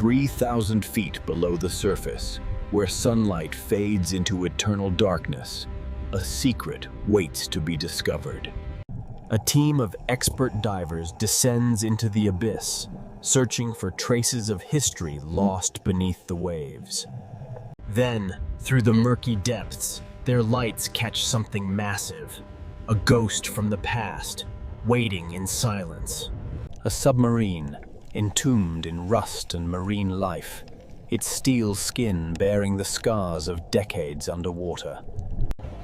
3,000 feet below the surface, where sunlight fades into eternal darkness, a secret waits to be discovered. A team of expert divers descends into the abyss, searching for traces of history lost beneath the waves. Then, through the murky depths, their lights catch something massive, a ghost from the past, waiting in silence. A submarine, entombed in rust and marine life, its steel skin bearing the scars of decades underwater.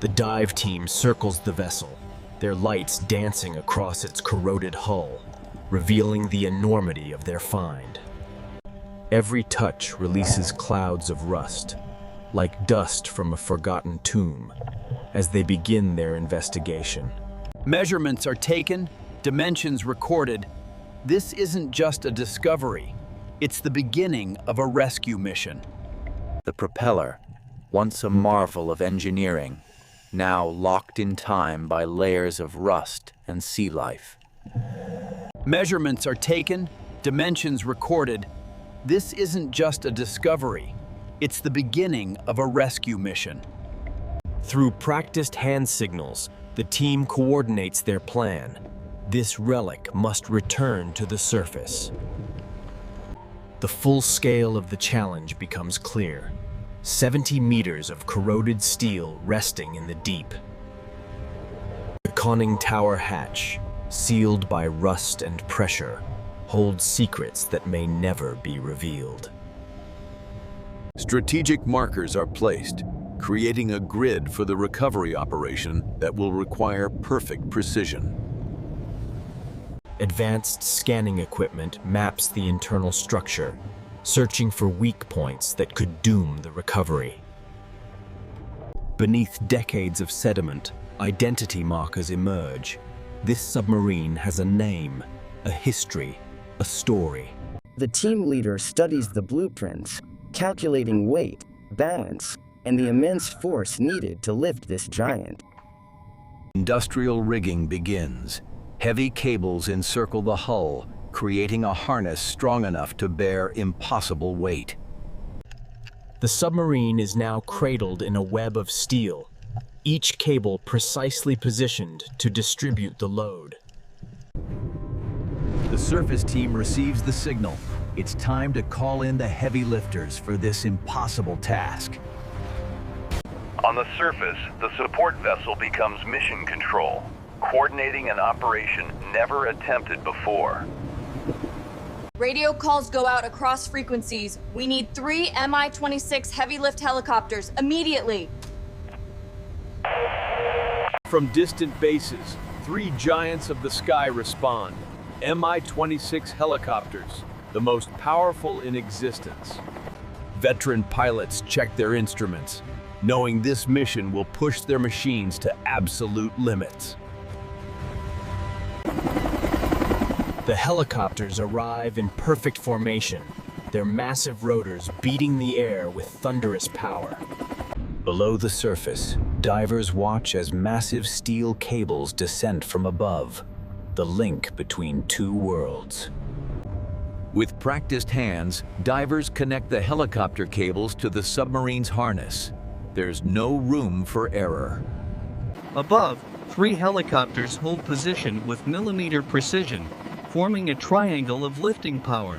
The dive team circles the vessel, their lights dancing across its corroded hull, revealing the enormity of their find. Every touch releases clouds of rust, like dust from a forgotten tomb, as they begin their investigation. Measurements are taken, dimensions recorded. This isn't just a discovery, it's the beginning of a rescue mission. The propeller, once a marvel of engineering, now locked in time by layers of rust and sea life. Measurements are taken, dimensions recorded. This isn't just a discovery, it's the beginning of a rescue mission. Through practiced hand signals, the team coordinates their plan. This relic must return to the surface. The full scale of the challenge becomes clear. 70 meters of corroded steel resting in the deep. The conning tower hatch, sealed by rust and pressure, holds secrets that may never be revealed. Strategic markers are placed, creating a grid for the recovery operation that will require perfect precision. Advanced scanning equipment maps the internal structure, searching for weak points that could doom the recovery. Beneath decades of sediment, identity markers emerge. This submarine has a name, a history, a story. The team leader studies the blueprints, calculating weight, balance, and the immense force needed to lift this giant. Industrial rigging begins. Heavy cables encircle the hull, creating a harness strong enough to bear impossible weight. The submarine is now cradled in a web of steel, each cable precisely positioned to distribute the load. The surface team receives the signal. It's time to call in the heavy lifters for this impossible task. On the surface, the support vessel becomes mission control, coordinating an operation never attempted before. Radio calls go out across frequencies. We need 3 Mi-26 heavy lift helicopters immediately. From distant bases, 3 giants of the sky respond. Mi-26 helicopters, the most powerful in existence. Veteran pilots check their instruments, knowing this mission will push their machines to absolute limits. The helicopters arrive in perfect formation, their massive rotors beating the air with thunderous power. Below the surface, divers watch as massive steel cables descend from above, the link between two worlds. With practiced hands, divers connect the helicopter cables to the submarine's harness. There's no room for error. Above, 3 helicopters hold position with millimeter precision, forming a triangle of lifting power.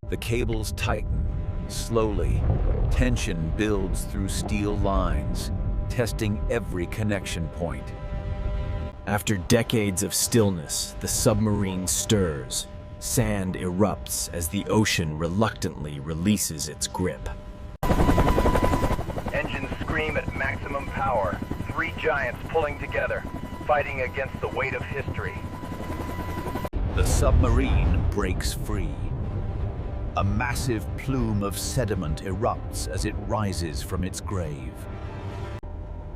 The cables tighten. Slowly, tension builds through steel lines, testing every connection point. After decades of stillness, the submarine stirs. Sand erupts as the ocean reluctantly releases its grip. Engines scream at maximum power. 3 giants pulling together, fighting against the weight of history. The submarine breaks free. A massive plume of sediment erupts as it rises from its grave.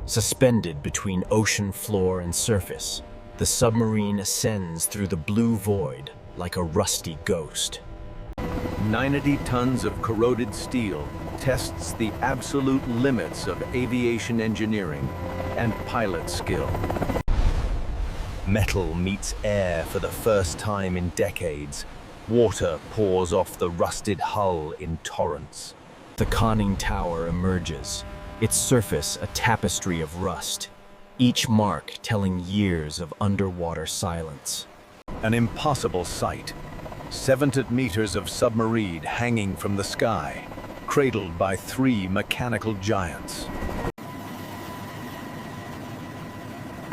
Suspended between ocean floor and surface, the submarine ascends through the blue void like a rusty ghost. 90 tons of corroded steel tests the absolute limits of aviation engineering and pilot skill. Metal meets air for the first time in decades, Water pours off the rusted hull in torrents. The conning tower emerges, its surface a tapestry of rust, each mark telling years of underwater silence. An impossible sight. 70 meters of submarine hanging from the sky, cradled by 3 mechanical giants.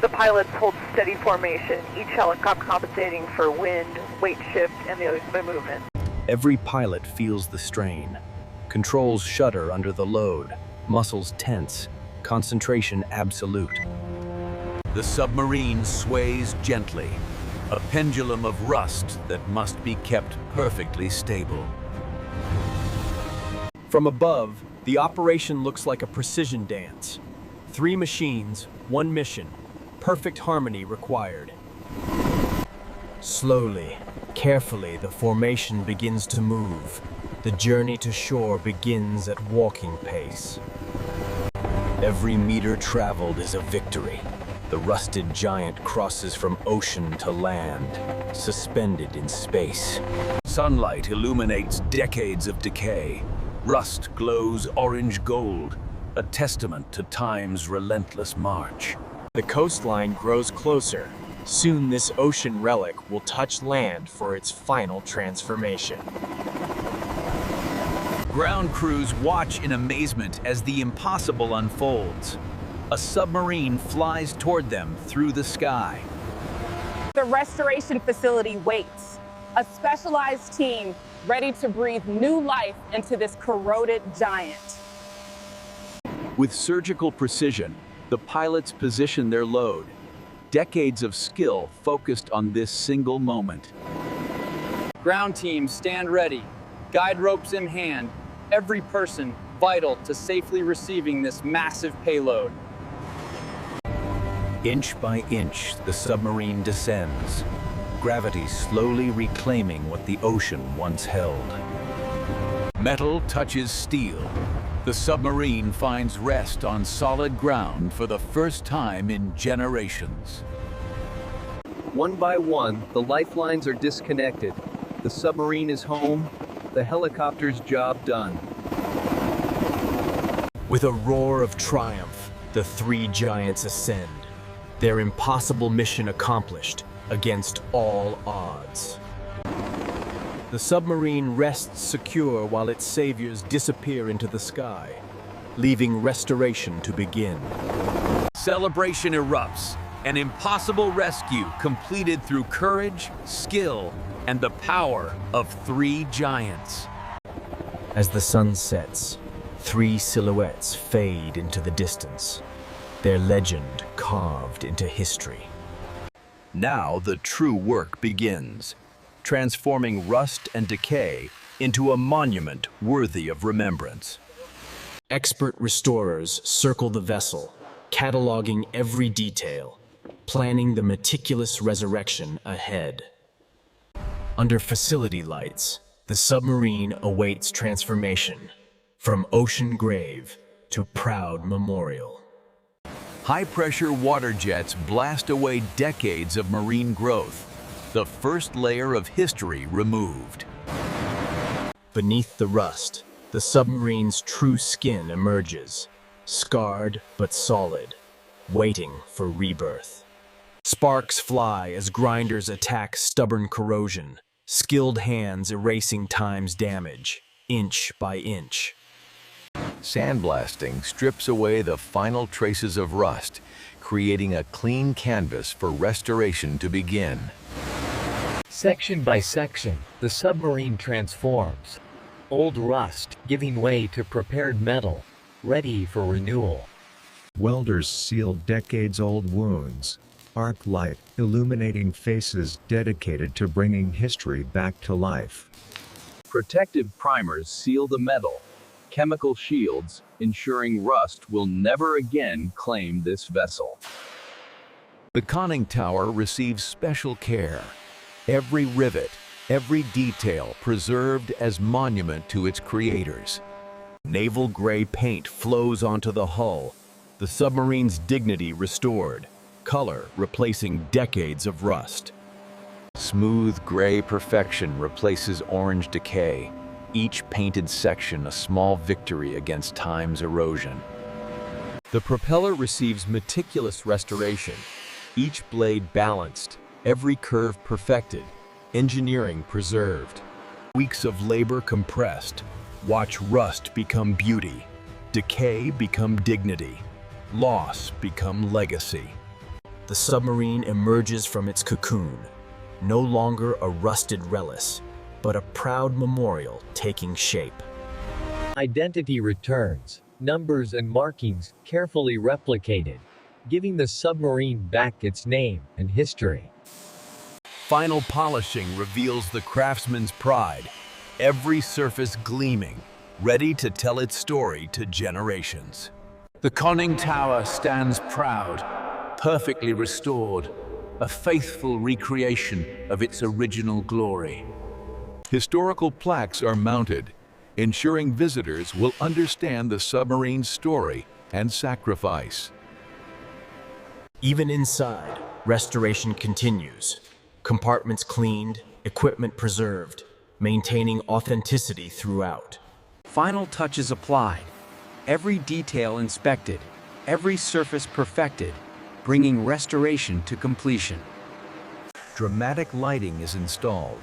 The pilots hold steady formation, each helicopter compensating for wind, weight shift, and the movement. Every pilot feels the strain. Controls shudder under the load, muscles tense, concentration absolute. The submarine sways gently, a pendulum of rust that must be kept perfectly stable. From above, the operation looks like a precision dance. 3 machines, 1 mission. Perfect harmony required. Slowly, carefully, the formation begins to move. The journey to shore begins at walking pace. Every meter traveled is a victory. The rusted giant crosses from ocean to land, suspended in space. Sunlight illuminates decades of decay. Rust glows orange gold, a testament to time's relentless march. The coastline grows closer. Soon this ocean relic will touch land for its final transformation. Ground crews watch in amazement as the impossible unfolds. A submarine flies toward them through the sky. The restoration facility waits. A specialized team ready to breathe new life into this corroded giant. With surgical precision, the pilots position their load. Decades of skill focused on this single moment. Ground teams stand ready, guide ropes in hand, every person vital to safely receiving this massive payload. Inch by inch, the submarine descends, gravity slowly reclaiming what the ocean once held. Metal touches steel. The submarine finds rest on solid ground for the first time in generations. One by one, the lifelines are disconnected. The submarine is home, the helicopter's job done. With a roar of triumph, the 3 giants ascend, their impossible mission accomplished against all odds. The submarine rests secure while its saviors disappear into the sky, leaving restoration to begin. Celebration erupts, an impossible rescue completed through courage, skill, and the power of 3 giants. As the sun sets, 3 silhouettes fade into the distance, their legend carved into history. Now the true work begins, transforming rust and decay into a monument worthy of remembrance. Expert restorers circle the vessel, cataloging every detail, planning the meticulous resurrection ahead. Under facility lights, the submarine awaits transformation, from ocean grave to proud memorial. High-pressure water jets blast away decades of marine growth, the first layer of history removed. Beneath the rust, the submarine's true skin emerges, scarred but solid, waiting for rebirth. Sparks fly as grinders attack stubborn corrosion, skilled hands erasing time's damage, inch by inch. Sandblasting strips away the final traces of rust, creating a clean canvas for restoration to begin. Section by section, the submarine transforms. Old rust giving way to prepared metal, ready for renewal. Welders seal decades-old wounds. Arc light, illuminating faces dedicated to bringing history back to life. Protective primers seal the metal. Chemical shields, ensuring rust will never again claim this vessel. The conning tower receives special care. Every rivet, every detail preserved as monument to its creators. Naval gray paint flows onto the hull, the submarine's dignity restored, color replacing decades of rust. Smooth gray perfection replaces orange decay, each painted section a small victory against time's erosion. The propeller receives meticulous restoration, each blade balanced, every curve perfected, engineering preserved. Weeks of labor compressed. Watch rust become beauty, decay become dignity, loss become legacy. The submarine emerges from its cocoon, no longer a rusted relic, but a proud memorial taking shape. Identity returns, numbers and markings carefully replicated, giving the submarine back its name and history. Final polishing reveals the craftsman's pride, every surface gleaming, ready to tell its story to generations. The conning tower stands proud, perfectly restored, a faithful recreation of its original glory. Historical plaques are mounted, ensuring visitors will understand the submarine's story and sacrifice. Even inside, restoration continues. Compartments cleaned, equipment preserved, maintaining authenticity throughout. Final touches applied, every detail inspected, every surface perfected, bringing restoration to completion. Dramatic lighting is installed,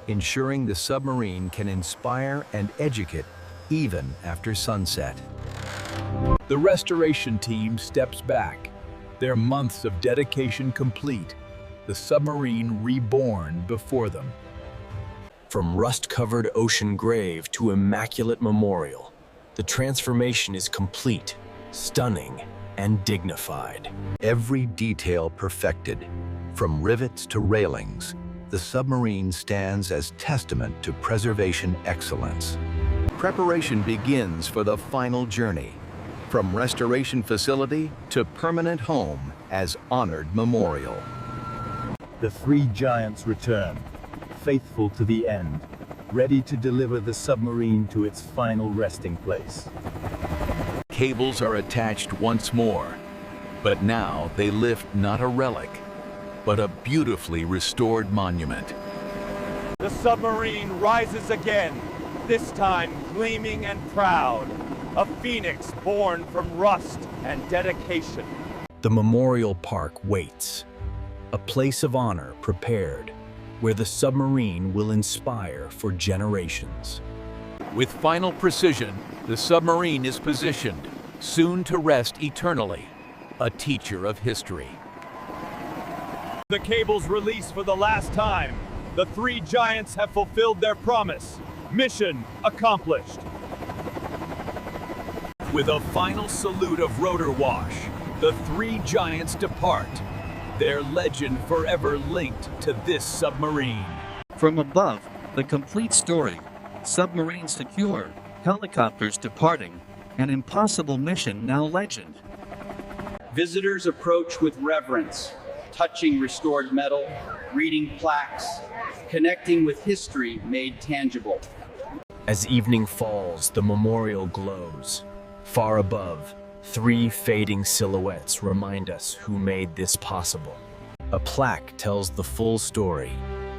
ensuring the submarine can inspire and educate even after sunset. The restoration team steps back, their months of dedication complete, the submarine reborn before them. From rust-covered ocean grave to immaculate memorial, the transformation is complete, stunning, and dignified. Every detail perfected, from rivets to railings, the submarine stands as testament to preservation excellence. Preparation begins for the final journey, from restoration facility to permanent home as honored memorial. The three giants return, faithful to the end, ready to deliver the submarine to its final resting place. Cables are attached once more, but now they lift not a relic, but a beautifully restored monument. The submarine rises again, this time gleaming and proud, a phoenix born from rust and dedication. The memorial park waits, a place of honor prepared, where the submarine will inspire for generations. With final precision, the submarine is positioned, soon to rest eternally, a teacher of history. The cables release for the last time. The three giants have fulfilled their promise. Mission accomplished. With a final salute of rotor wash, the three giants depart, their legend forever linked to this submarine. From above, the complete story, submarine secure, helicopters departing, an impossible mission now legend. Visitors approach with reverence, touching restored metal, reading plaques, connecting with history made tangible. As evening falls, the memorial glows. Far above, three fading silhouettes remind us who made this possible. A plaque tells the full story.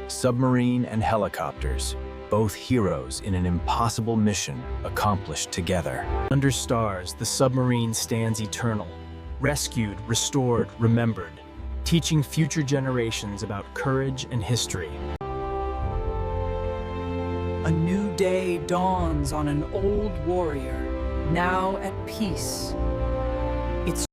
Submarine and helicopters, both heroes in an impossible mission accomplished together. Under stars, the submarine stands eternal, rescued, restored, remembered, teaching future generations about courage and history. A new day dawns on an old warrior, now at peace.